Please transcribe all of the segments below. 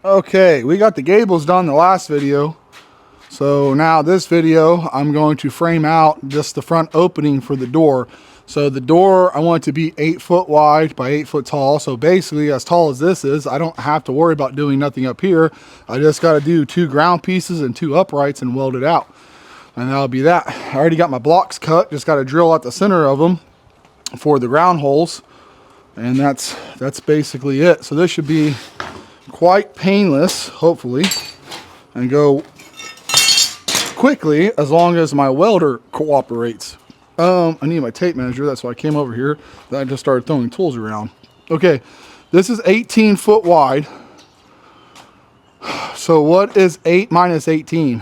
Okay, we got the gables done the last video. So now this video, I'm going to frame out just the front opening for the door. So the door, I want it to be 8 foot wide by 8 foot tall. So basically, as tall as this is, I don't have to worry about doing nothing up here. I just got to do 2 ground pieces and 2 uprights and weld it out. And that'll be that. I already got my blocks cut. Just got to drill out the center of them for the ground holes. And that's basically it. So this should be quite painless, hopefully, and go quickly as long as my welder cooperates. I need my tape measure. That's why I came over here. Then I just started throwing tools around. Okay, this is 18 foot wide. So what is 8 minus 18?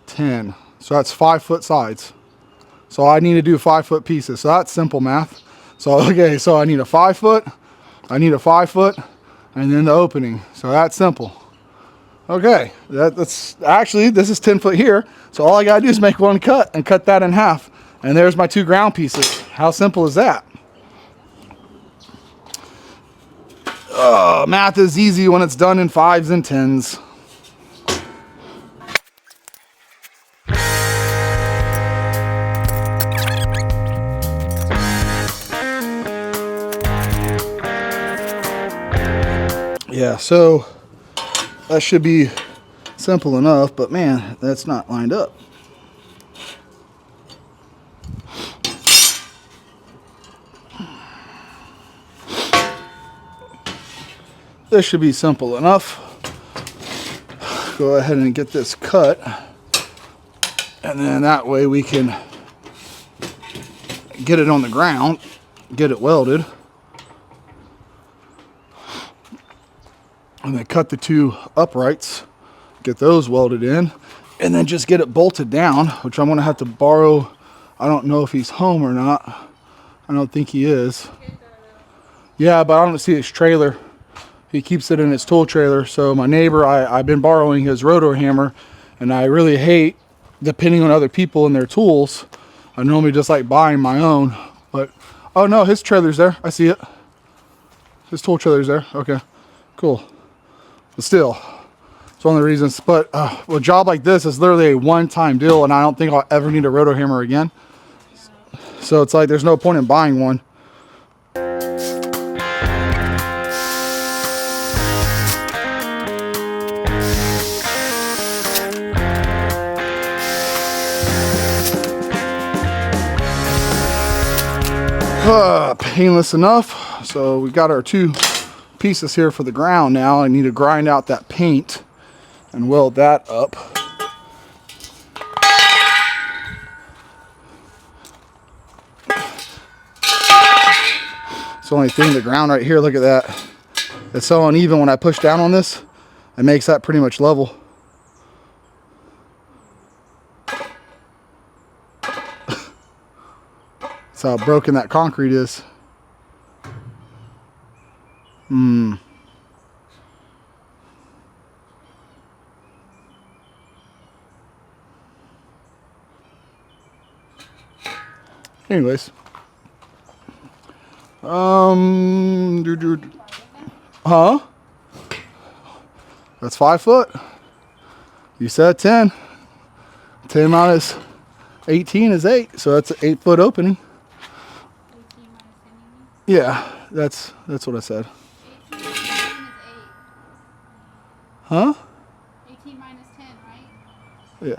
10. So that's 5 foot sides. So I need to do 5 foot pieces. So that's simple math. So okay, so I need a 5 foot, I need a 5 foot, and then the opening. So that's simple. Okay, that's actually, this is 10 foot here. So all I gotta do is make one cut and cut that in half. And there's my 2 ground pieces. How simple is that? Math is easy when it's done in 5s and 10s. Yeah, so that should be simple enough, but man, that's not lined up. This should be simple enough. Go ahead and get this cut, and then that way we can get it on the ground, get it welded. And then cut the 2 uprights, get those welded in, and then just get it bolted down, which I'm going to have to borrow. I don't know if he's home or not. I don't think he is. Yeah, but I don't see his trailer. He keeps it in his tool trailer. So my neighbor, I've been borrowing his rotor hammer, and I really hate depending on other people and their tools. I normally just like buying my own. But, oh no, his trailer's there. I see it. His tool trailer's there. Okay, cool. But still, it's one of the reasons. But a job like this is literally a one-time deal, and I don't think I'll ever need a rotor hammer again. So it's like there's no point in buying one. Painless enough. So we got our 2 pieces here for the ground now. I need to grind out that paint and weld that up. It's the only thing, the ground right here, look at that. It's so uneven. When I push down on this, it makes that pretty much level. That's how broken that concrete is. Anyways. Huh? That's 5 foot. You said 10. 10 minus 18 is 8, so that's an 8 foot opening. Yeah, that's what I said. 18 minus 10 is 8. Huh? 18 minus 10, right? Yeah.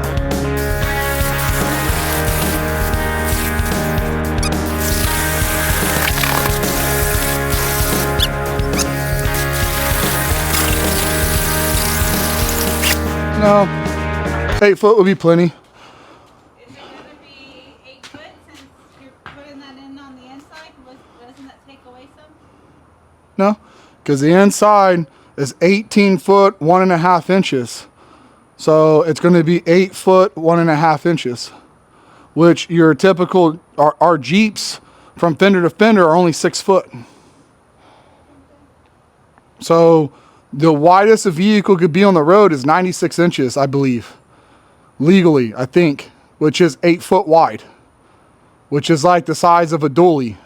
No, 8 foot would be plenty. Is it going to be 8 foot since you're putting that in on the inside? Doesn't that take away some? No, because the inside is 18 foot 1.5 inches. So it's going to be 8 foot 1.5 inches, which your typical, our Jeeps from fender to fender are only 6 foot. So the widest a vehicle could be on the road is 96 inches, I believe. Legally, I think, which is 8 foot wide, which is like the size of a dually.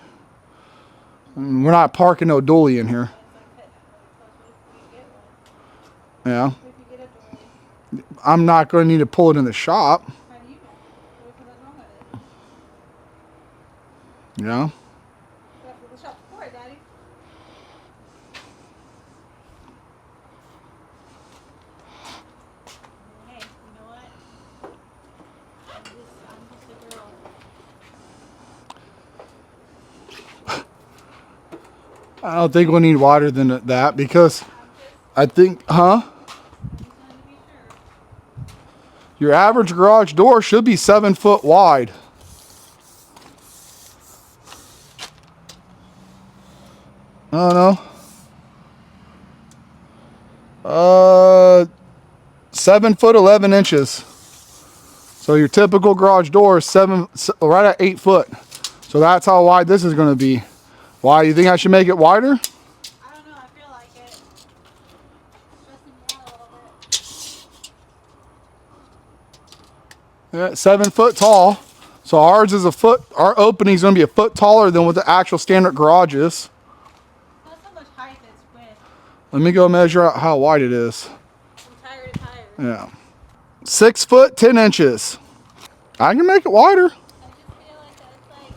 And we're not parking no dually in here. Yeah. What if you get a doily? I'm not going to need to pull it in the shop. How do you know? What if something's wrong with it? Yeah. That's what the shop's for, Daddy. Hey, you know what? I'm just a girl. I don't think we'll need wider than that because I think, huh? I just wanted to be sure. Your average garage door should be 7 foot wide. I don't know. 7 foot 11 inches. So your typical garage door is right at 8 foot. So that's how wide this is going to be. Why? You think I should make it wider? I don't know. I feel like it. Stressing me out a little bit. Yeah, 7 foot tall. So ours is a foot. Our opening is going to be a foot taller than what the actual standard garage is. Not so much height, it's width. Let me go measure out how wide it is. From tire to tire. Yeah. 6 foot 10 inches. I can make it wider. I just feel like that's like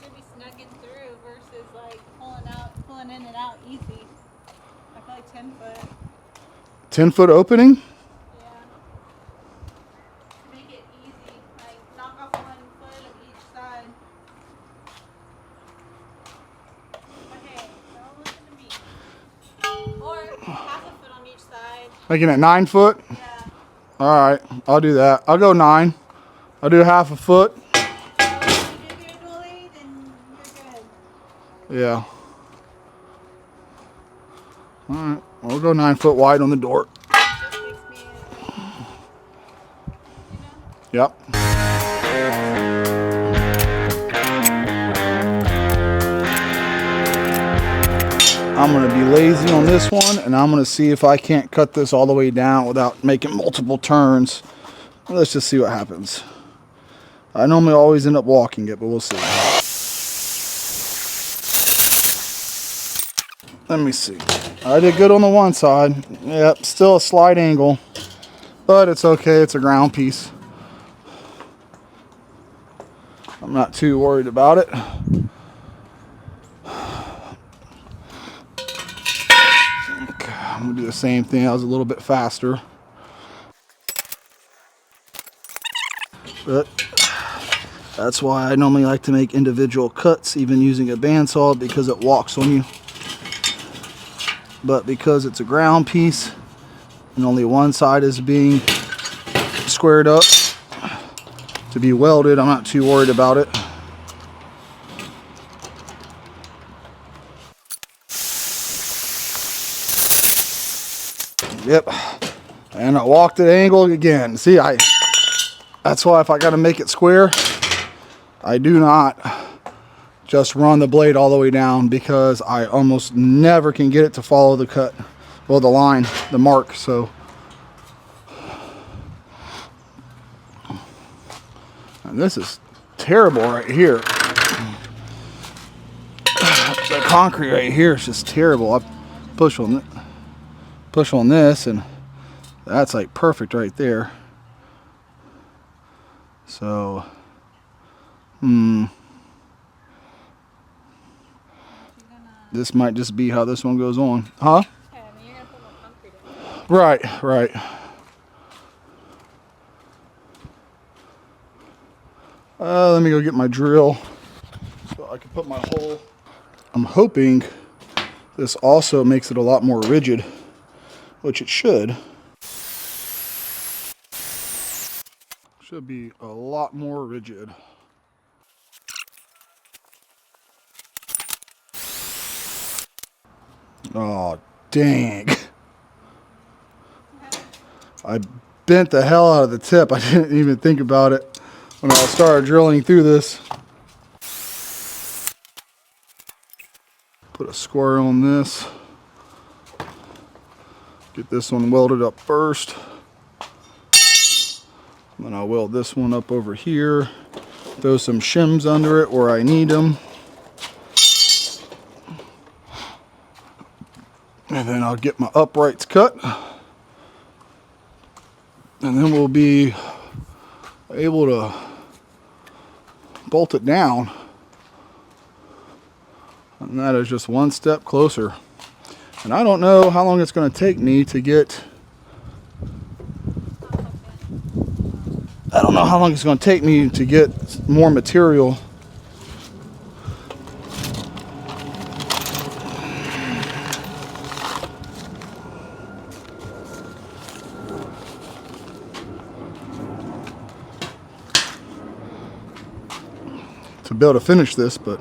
you're gonna be snugging through versus like pulling in and out easy. I feel like 10 foot. 10 foot opening. Yeah. Make it easy. Like knock off 1 foot of each side. But hey, don't listen to me. Or half a foot on each side. Making it 9 foot. Yeah. All right, I'll do that. I'll go 9. I'll do half a foot. So if you do your dually, then you're good. Yeah. All right, we'll go 9 foot wide on the door. Just makes me, you know? Yep. I'm going to be lazy on this one, and I'm going to see if I can't cut this all the way down without making multiple turns. Let's just see what happens. I normally always end up walking it, but we'll see. Let me see. I did good on the one side. Yep, still a slight angle, but it's okay. It's a ground piece. I'm not too worried about it. Okay, I'm gonna do the same thing. I was a little bit faster. But that's why I normally like to make individual cuts, even using a bandsaw, because it walks on you. But because it's a ground piece and only one side is being squared up to be welded, I'm not too worried about it. Yep, and I walked at angle again. See, that's why if I got to make it square, I do not just run the blade all the way down, because I almost never can get it to follow the cut, well, the line, the mark. So, and this is terrible right here. The concrete right here is just terrible. I push on this, and that's like perfect right there. So, this might just be how this one goes on. Huh? Yeah, I mean, you're gonna put more concrete in. Right, right. Let me go get my drill so I can put my hole. I'm hoping this also makes it a lot more rigid, which it should. Should be a lot more rigid. Oh, dang. I bent the hell out of the tip. I didn't even think about it when I started drilling through this. Put a square on this. Get this one welded up first. Then I'll weld this one up over here. Throw some shims under it where I need them. And then I'll get my uprights cut. And then we'll be able to bolt it down. And that is just one step closer. And I don't know how long it's going to take me to get... I don't know how long it's going to take me to get more material. To be able to finish this, but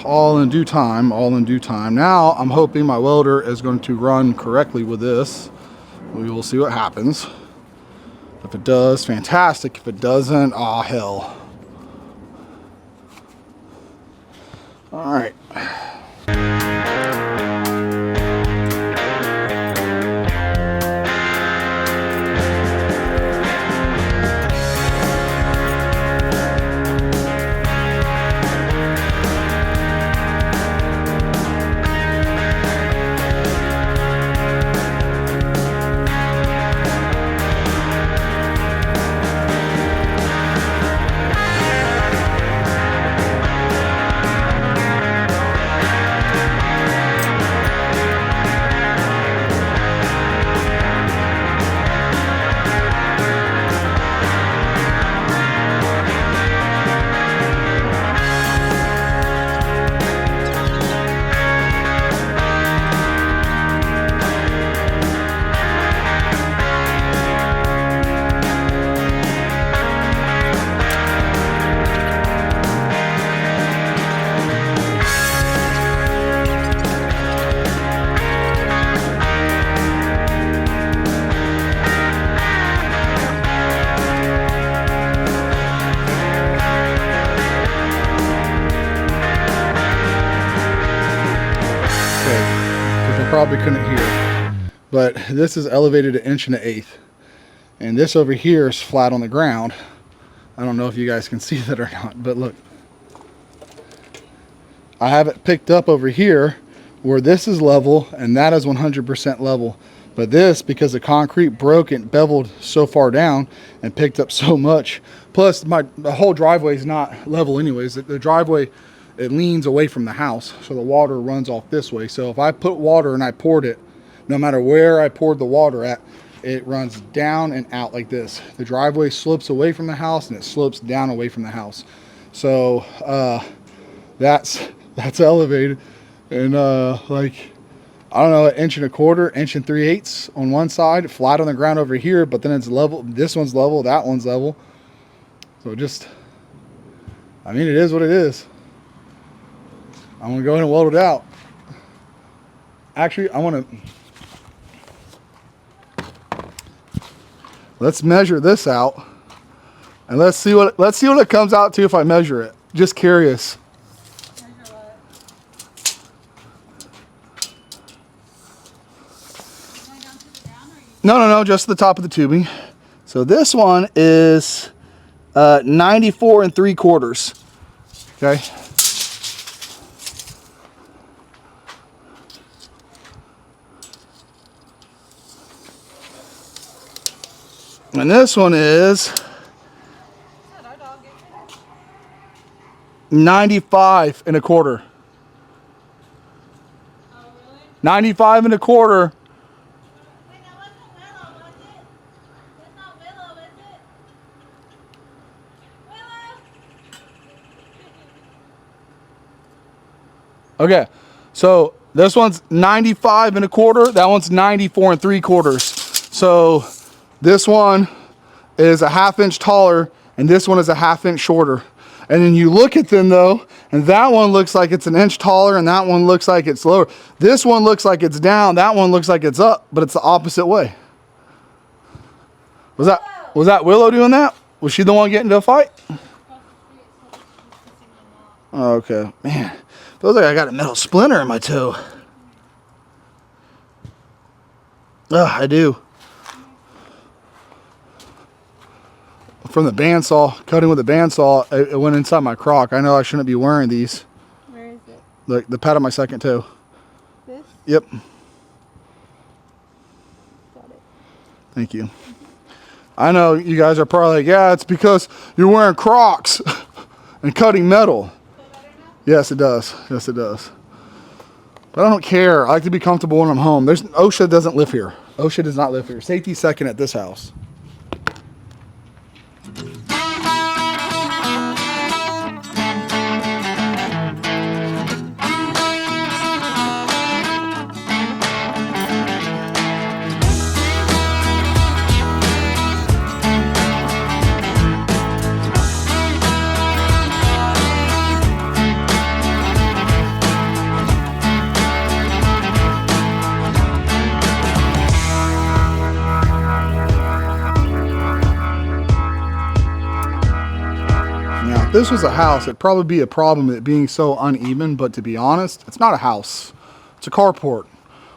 all in due time, all in due time. Now I'm hoping my welder is going to run correctly with this. We will see what happens. If it does, fantastic. If it doesn't, oh hell. All right. Probably couldn't hear, but this is elevated 1.125 inches, and this over here is flat on the ground. I don't know if you guys can see that or not, but look, I have it picked up over here where this is level and that is 100% level, but this, because the concrete broke and beveled so far down and picked up so much, plus the whole driveway is not level anyways. The driveway, it leans away from the house, so the water runs off this way. So if I put water and I poured it, no matter where I poured the water at, it runs down and out like this. The driveway slopes away from the house and it slopes down away from the house. So that's elevated, and like, I don't know, 1.25 inches, 1.375 on one side, flat on the ground over here, but then it's level. This one's level, that one's level. So just, I mean, it is what it is. I'm gonna go ahead and weld it out. Actually, let's measure this out, and let's see what it comes out to if I measure it. Just curious. Measure what? Going down to the ground, or No, just the top of the tubing. So this one is 94 3/4. Okay. And this one is 95 1/4. Oh, really? 95 1/4. Wait, that wasn't Willow, was it? That's not Willow, is it? Willow! Okay, so this one's 95 1/4. That one's 94 3/4. So this one is a 1/2 inch taller, and this one is a 1/2 inch shorter. And then you look at them though, and that one looks like it's 1 inch taller, and that one looks like it's lower. This one looks like it's down, that one looks like it's up, but it's the opposite way. Was that Willow doing that? Was she the one getting into a fight? Oh, okay, man. Feels like I got a metal splinter in my toe. Ugh, I do. From the bandsaw, cutting with the bandsaw, it went inside my crock. I know I shouldn't be wearing these. Where is it? Look, the pad on my second toe. Yep. Got it. Thank you. I know you guys are probably like, yeah, it's because you're wearing Crocs and cutting metal. Yes, it does. Yes, it does. But I don't care. I like to be comfortable when I'm home. OSHA doesn't live here. OSHA does not live here. Safety's second at this house. Now, if this was a house, it'd probably be a problem it being so uneven, but to be honest, it's not a house. It's a carport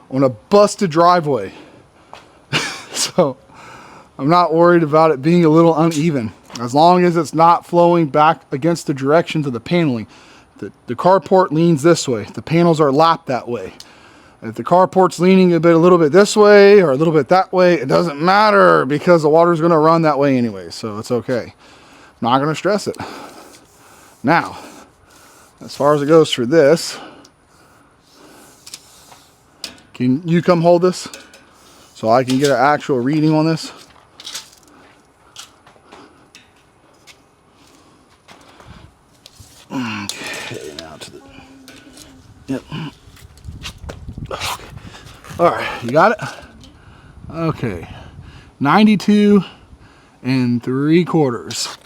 on a busted driveway. So I'm not worried about it being a little uneven. As long as it's not flowing back against the directions of the paneling. The carport leans this way. The panels are lapped that way. If the carport's leaning a little bit this way or a little bit that way, it doesn't matter because the water's going to run that way anyway, so it's okay. Not going to stress it. Now, as far as it goes for this, can you come hold this so I can get an actual reading on this? Okay, now to the... Yep. Okay. All right, you got it? Okay. 92 3/4.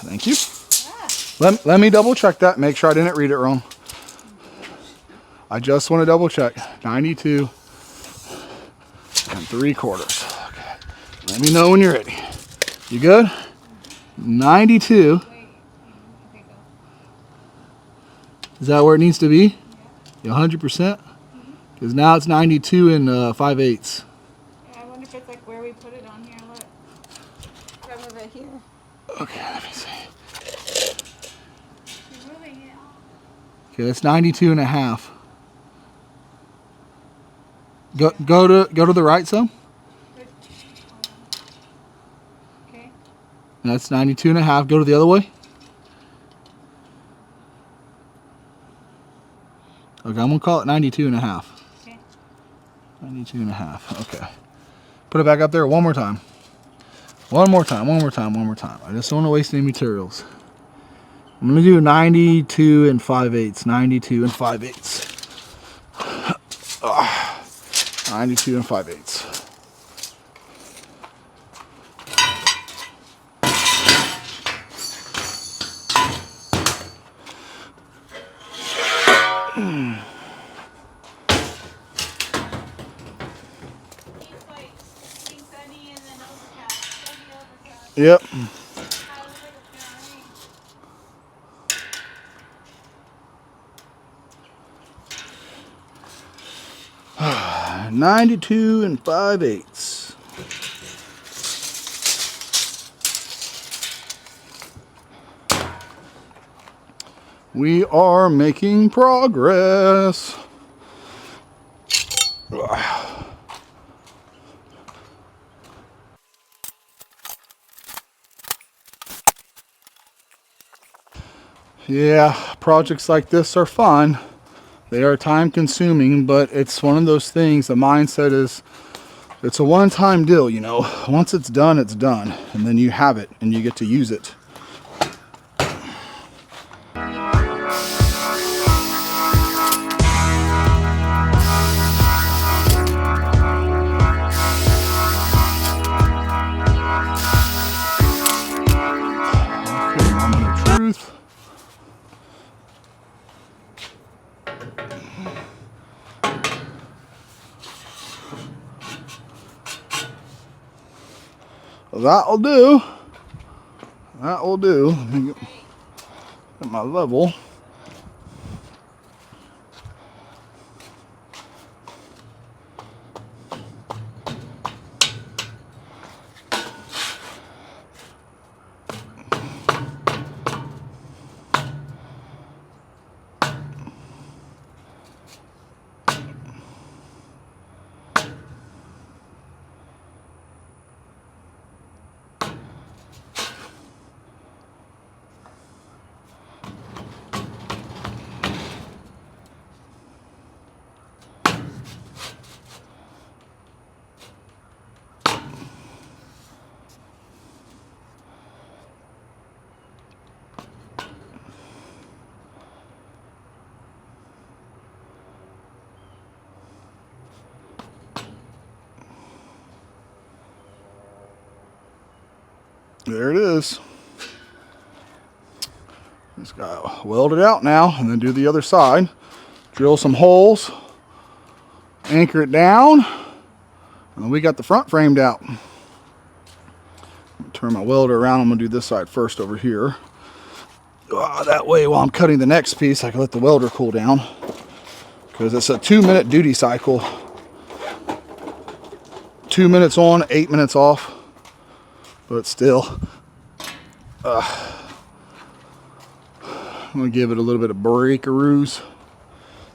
Thank you. Let me double check that. Make sure I didn't read it wrong. I just want to double check. 92 3/4. Okay. Let me know when you're ready. You good? 92. Is that where it needs to be? You 100%? Because now it's 92 5/8. Yeah, I wonder if it's like where we put it on here. Look. If I move it here. Okay, let me see. You're moving it. Okay, that's 92 and a half. Go to the right some. Okay. That's 92 and a half. Go to the other way. Okay, I'm gonna call it 92 and a half. Okay. 92 and a half. Okay. Put it back up there one more time. One more time. I just don't want to waste any materials. I'm gonna do 92 and 5/8. 92 and 5/8. 92 and 5/8. Yep. 92 and 5/8. We are making progress. Yeah, projects like this are fun. They are time consuming, but it's one of those things, the mindset is, it's a one-time deal, you know. Once it's done, and then you have it, and you get to use it. Okay, moment of truth. That'll do. That will do. Let me get my level. There it is. Just got to weld it out now and then do the other side. Drill some holes, anchor it down, and then we got the front framed out. Turn my welder around. I'm going to do this side first over here. That way while I'm cutting the next piece I can let the welder cool down, because it's a 2-minute duty cycle. 2 minutes on, 8 minutes off, but still I'm going to give it a little bit of breakaroos.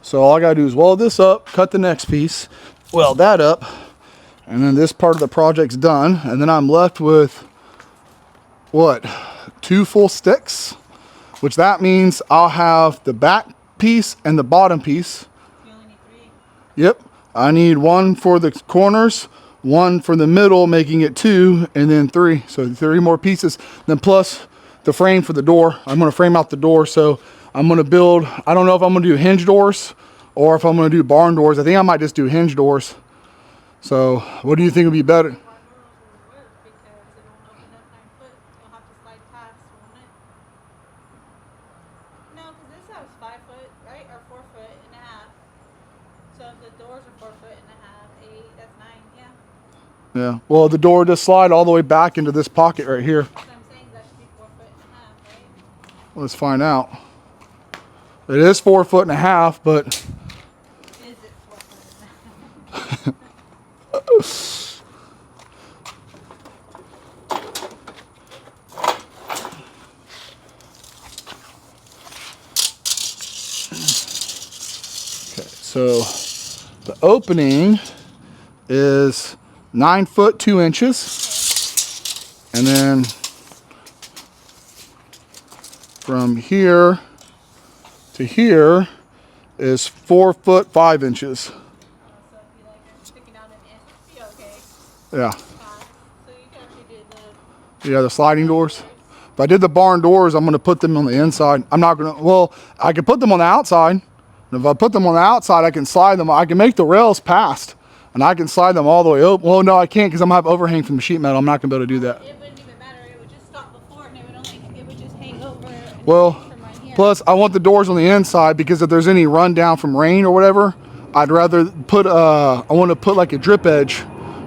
So all I got to do is weld this up, cut the next piece, weld that up, and then this part of the project's done, and then I'm left with what, 2 full sticks, which that means I'll have the back piece and the bottom piece. You only need 3. Yep, I need 1 for the corners, 1 for the middle, making it 2, and then 3. So 3 more pieces, then plus the frame for the door. I'm going to frame out the door, so I'm going to build, I don't know if I'm going to do hinge doors or if I'm going to do barn doors. I think I might just do hinge doors. So what do you think would be better? Barn doors will work because it won't open up 9 foot. You'll have to slide past, won't it? No, because this house is 5 foot, right? Or 4 foot and a half. So if the doors are 4 foot and a half, 8, that's 9, yeah. Yeah, well the door just slide all the way back into this pocket right here. So I'm saying that should be 4 foot and a half, right? Let's find out. It is 4 foot and a half, but Is it 4 foot and a half? okay, so the opening is 9 foot 2 inches, and then from here to here is 4 foot 5 inches. So it'd be like you're sticking out an inch. Be okay. Yeah, So you can actually do yeah, the sliding doors. If I did the barn doors, I'm going to put them on the inside. I'm not going to, well, I can put them on the outside. And if I put them on the outside, I can slide them. I can make the rails past, and I can slide them all the way up. Well, no, I can't, because I'm going to have overhang from the sheet metal. I'm not going to be able to do that. it wouldn't even matter. It would just stop before, and it would just hang over. And Well, from right here. plus I want the doors on the inside, because if there's any rundown from rain or whatever, I'd rather put, I want to put like a drip edge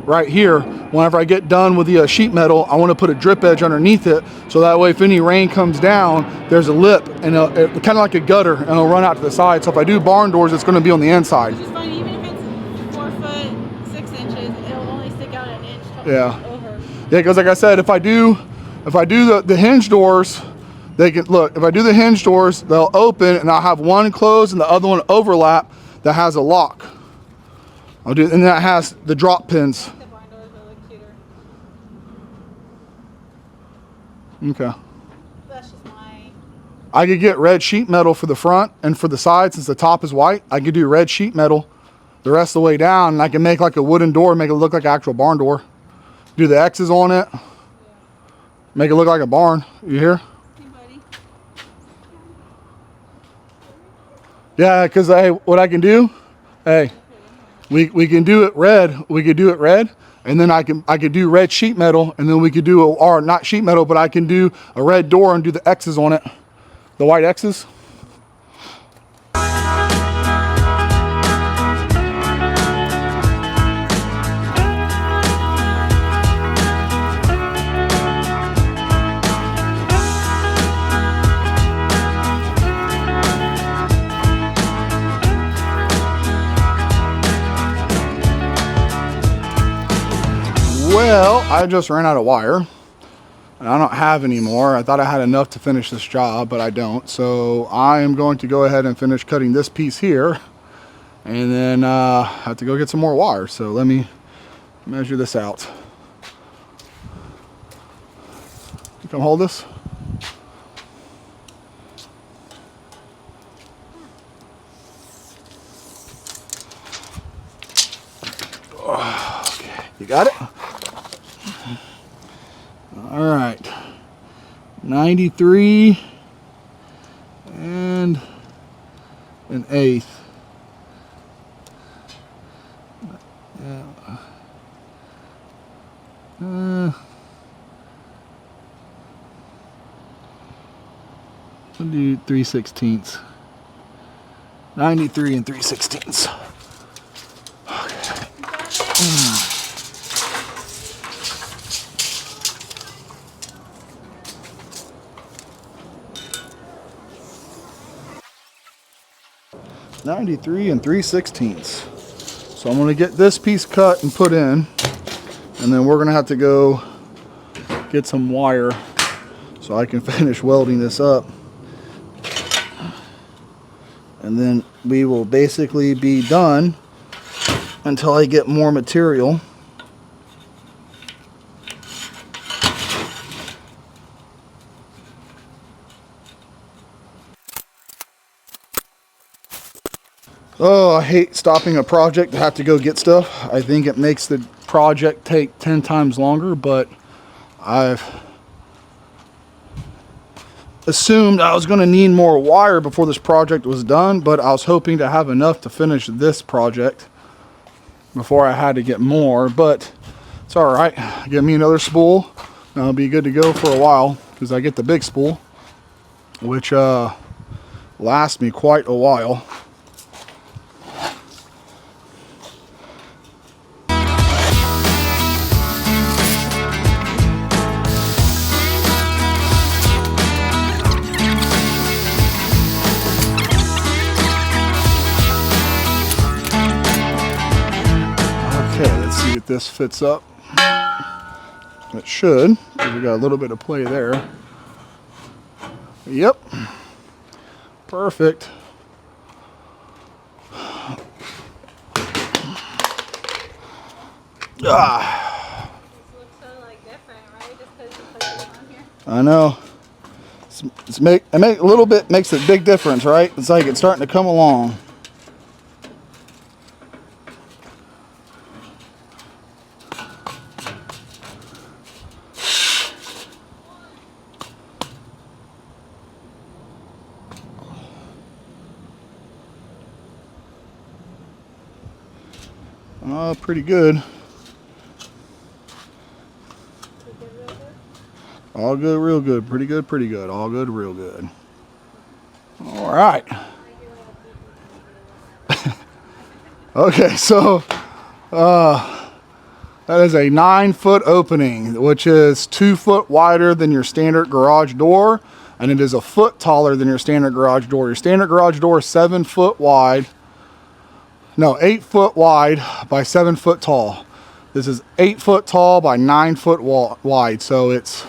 right here. Whenever I get done with the sheet metal, I want to put a drip edge underneath it, so that way if any rain comes down, there's a lip, and kind of like a gutter, and it'll run out to the side. So if I do barn doors, it's going to be on the inside. Which is fine, even if it's 4 foot 6 inches, it'll only stick out an inch Yeah. over. Yeah, because like I said, if I do the hinge doors, they can look. If I do the hinge doors, they'll open, and I'll have one closed and the other one overlap that has a lock. I'll do, and that has the drop pins. The barn doors will look cuter. Okay. That's just my. I could get red sheet metal for the front and for the side, since the top is white. I could do red sheet metal the rest of the way down, and I can make like a wooden door, make it look like an actual barn door. Do the X's on it. Yeah. Make it look like a barn. You hear? Hey, buddy. Yeah, because what I can do, hey, we can do it red. We could do it red, and then I could do red sheet metal, and then we could do or not sheet metal, but I can do a red door and do the X's on it, the white X's. Well, I just ran out of wire, and I don't have any more. I thought I had enough to finish this job, but I don't. So I am going to go ahead and finish cutting this piece here, and then have to go get some more wire. So let me measure this out. You come hold this. Okay, you got it? All right, 93 and an eighth. Yeah. 3/16. 93 and 3/16. Okay. 93 and 3/16. So I'm going to get this piece cut and put in, and then we're going to have to go get some wire so I can finish welding this up. And then we will basically be done until I get more material. Oh, I hate stopping a project to have to go get stuff. I think it makes the project take 10 times longer, but I've assumed I was going to need more wire before this project was done, but I was hoping to have enough to finish this project before I had to get more, but it's all right. Give me another spool and I'll be good to go for a while, because I get the big spool, which lasts me quite a while. See if this fits up. It should, because we got a little bit of play there. Yep. Perfect. Ah. This looks so like different, right? Just because you put it on here. I know. It make a little bit makes a big difference, right? It's like it's starting to come along. Pretty good. All good, real good. Pretty good, pretty good. All good, real good. All right. Okay, so that is a 9-foot opening, which is 2 foot wider than your standard garage door, and it is a foot taller than your standard garage door. Your standard garage door is 7 foot wide. No, 8 foot wide by 7 foot tall. This is 8 foot tall by 9 foot wide. So it's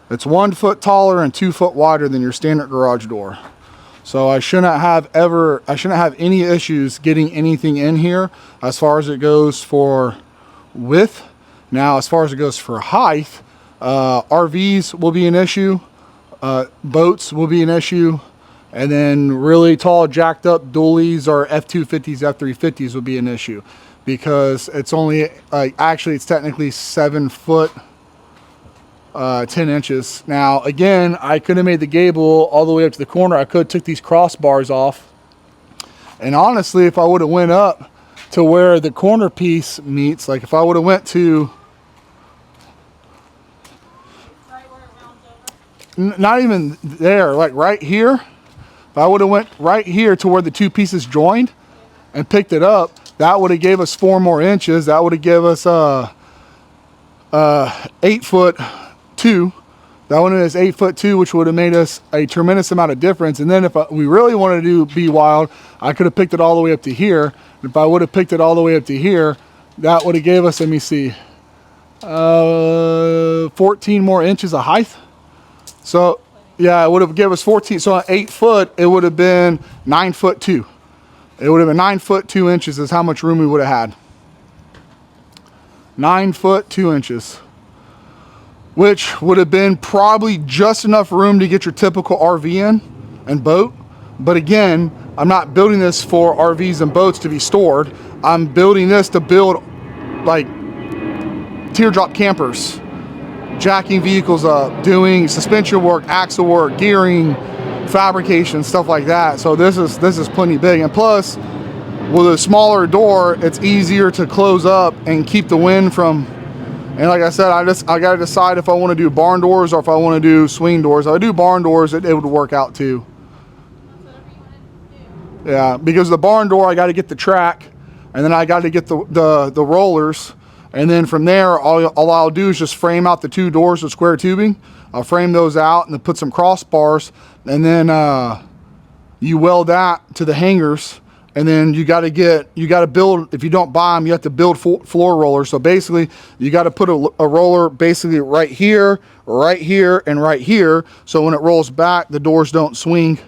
1 foot taller and 2 foot wider than your standard garage door. So I shouldn't have any issues getting anything in here as far as it goes for width. Now, as far as it goes for height, RVs will be an issue. Boats will be an issue. And then really tall, jacked up dualies or F-250s, F-350s would be an issue, because it's only actually it's technically 7 foot 10 inches. Now again, I could have made the gable all the way up to the corner. I could have took these crossbars off, and honestly, if I would have went up to where the corner piece meets, like if I would have went to Right where it rounds over. not even there, like right here. If I would have went right here to where the two pieces joined and picked it up, that would have gave us 4 more inches. That would have given us 8 foot 2. That one is 8 foot 2, which would have made us a tremendous amount of difference. And then if we really wanted to be wild, I could have picked it all the way up to here. If I would have picked it all the way up to here, that would have gave us, let me see, 14 more inches of height. So yeah, it would have given us 14. So at 8 foot, it would have been 9 foot 2. It would have been 9 foot 2 inches is how much room we would have had. 9 foot 2 inches, which would have been probably just enough room to get your typical RV in and boat. But again, I'm not building this for RVs and boats to be stored. I'm building this to build like teardrop campers, jacking vehicles up, doing suspension work, axle work, gearing, fabrication, stuff like that. So this is plenty big. And plus, with a smaller door, it's easier to close up and keep the wind from And like I said, I got to decide if I want to do barn doors or if I want to do swing doors. If I do barn doors, it would work out too. That's whatever you want to do. Yeah, because the barn door, I got to get the track, and then I got to get the rollers, and then from there, all I'll do is just frame out the 2 doors with square tubing. I'll frame those out and then put some crossbars, and then you weld that to the hangers. And then you got to build, if you don't buy them, you have to build floor rollers. So basically, you got to put a roller basically right here, and right here. So when it rolls back, the doors don't swing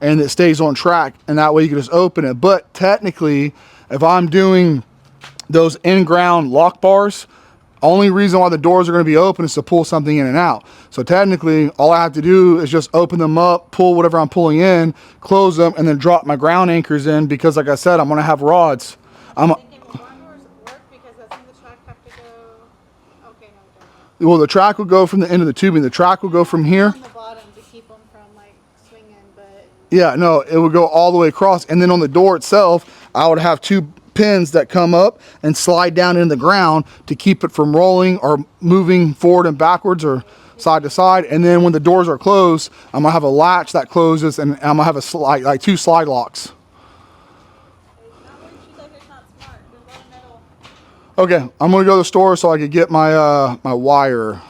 and it stays on track. And that way you can just open it. But technically, if I'm doing those in-ground lock bars, only reason why the doors are going to be open is to pull something in and out. So technically, all I have to do is just open them up, pull whatever I'm pulling in, close them, and then drop my ground anchors in, because like I said, I'm going to have rods. I'm thinking, will barn doors work because doesn't the track have to go? Okay, no, it doesn't. Well, the track will go from the end of the tubing. The track will go from here. On the bottom to keep them from like swinging, but Yeah, no, it would go all the way across. And then on the door itself, I would have 2 pins that come up and slide down into the ground to keep it from rolling or moving forward and backwards or side to side. And then when the doors are closed, I'm gonna have a latch that closes, and I'm gonna have a slide, like 2 slide locks. she's like, it's not smart. There's a lot of metal. Okay, I'm gonna go to the store so I could get my my wire.